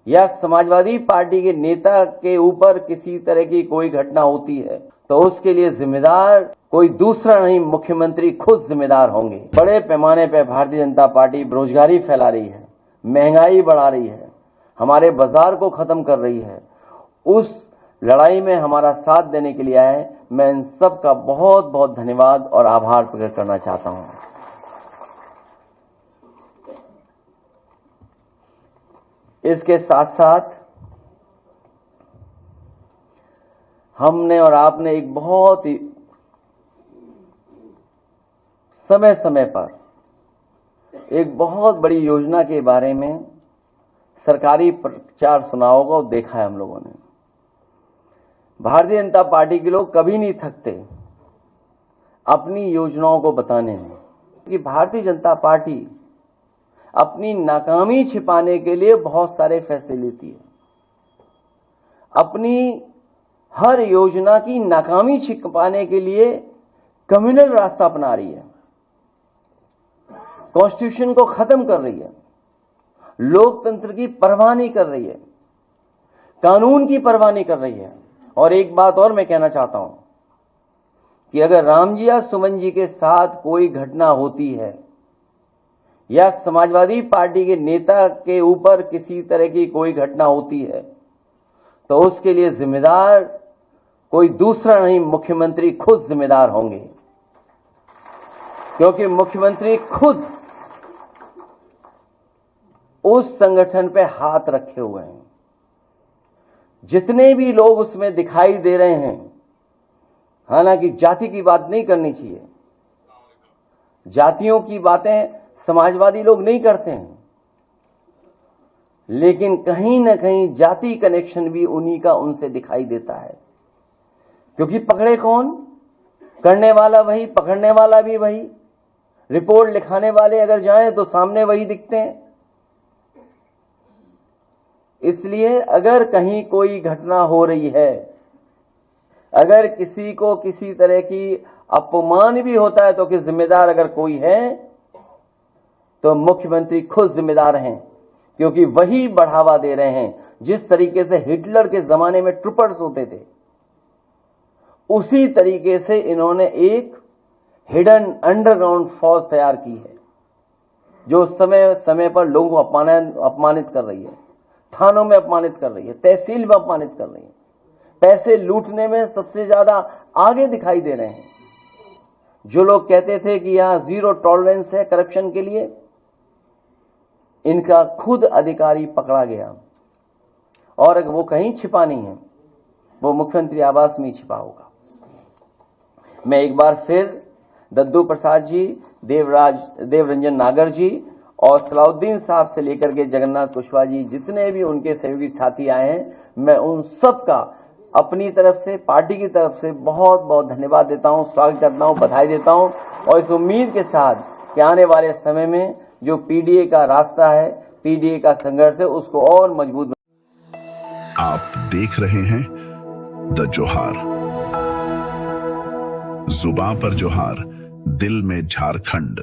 या समाजवादी पार्टी के नेता के ऊपर किसी तरह की कोई घटना होती है तो उसके लिए जिम्मेदार कोई दूसरा नहीं, मुख्यमंत्री खुद जिम्मेदार होंगे। बड़े पैमाने पर भारतीय जनता पार्टी बेरोजगारी फैला रही है, महंगाई बढ़ा रही है, हमारे बाजार को खत्म कर रही है। उस लड़ाई में हमारा साथ देने के लिए आए, मैं इन सब का बहुत बहुत धन्यवाद और आभार प्रकट करना चाहता हूं। इसके साथ साथ हमने और आपने एक बहुत ही समय समय पर एक बहुत बड़ी योजना के बारे में सरकारी प्रचार सुना होगा और देखा है हम लोगों ने। भारतीय जनता पार्टी के लोग कभी नहीं थकते अपनी योजनाओं को बताने में कि भारतीय जनता पार्टी अपनी नाकामी छिपाने के लिए बहुत सारे फैसले लेती है। अपनी हर योजना की नाकामी छिपाने के लिए कम्युनल रास्ता अपना रही है, कॉन्स्टिट्यूशन को खत्म कर रही है, लोकतंत्र की परवाह नहीं कर रही है, कानून की परवाह नहीं कर रही है। और एक बात और मैं कहना चाहता हूं कि अगर राम जी या सुमन जी के साथ कोई घटना होती है या समाजवादी पार्टी के नेता के ऊपर किसी तरह की कोई घटना होती है तो उसके लिए जिम्मेदार कोई दूसरा नहीं, मुख्यमंत्री खुद जिम्मेदार होंगे। क्योंकि मुख्यमंत्री खुद उस संगठन पे हाथ रखे हुए हैं। जितने भी लोग उसमें दिखाई दे रहे हैं, हालांकि जाति की बात नहीं करनी चाहिए, जातियों की बातें समाजवादी लोग नहीं करते हैं, लेकिन कहीं ना कहीं जाति कनेक्शन भी उन्हीं का उनसे दिखाई देता है। क्योंकि पकड़े कौन? करने वाला वही, पकड़ने वाला भी वही, रिपोर्ट लिखाने वाले अगर जाएं तो सामने वही दिखते हैं। इसलिए अगर कहीं कोई घटना हो रही है, अगर किसी को किसी तरह की अपमान भी होता है तो कि जिम्मेदार अगर कोई है तो मुख्यमंत्री खुद जिम्मेदार हैं। क्योंकि वही बढ़ावा दे रहे हैं। जिस तरीके से हिटलर के जमाने में ट्रूपर्स होते थे, उसी तरीके से इन्होंने एक हिडन अंडरग्राउंड फौज तैयार की है जो समय समय पर लोगों को अपमानित कर रही है, थानों में अपमानित कर रही है, तहसील में अपमानित कर रही है, पैसे लूटने में सबसे ज्यादा आगे दिखाई दे रहे हैं। जो लोग कहते थे कि यहां जीरो टॉलरेंस है करप्शन के लिए, इनका खुद अधिकारी पकड़ा गया। और अगर वो कहीं छिपा नहीं है, वो मुख्यमंत्री आवास में छिपा होगा। मैं एक बार फिर दद्दू प्रसाद जी, देवरंजन नागर जी और सलाउद्दीन साहब से लेकर के जगन्नाथ कुशवाहा जी, जितने भी उनके सहयोगी साथी आए हैं, मैं उन सब का अपनी तरफ से, पार्टी की तरफ से बहुत बहुत धन्यवाद देता हूं, स्वागत करता हूं, बधाई देता हूं। और इस उम्मीद के साथ कि आने वाले समय में जो पीडीए का रास्ता है, पीडीए का संघर्ष है, उसको और मजबूत। आप देख रहे हैं द जोहार। जुबां पर जोहार, दिल में झारखंड।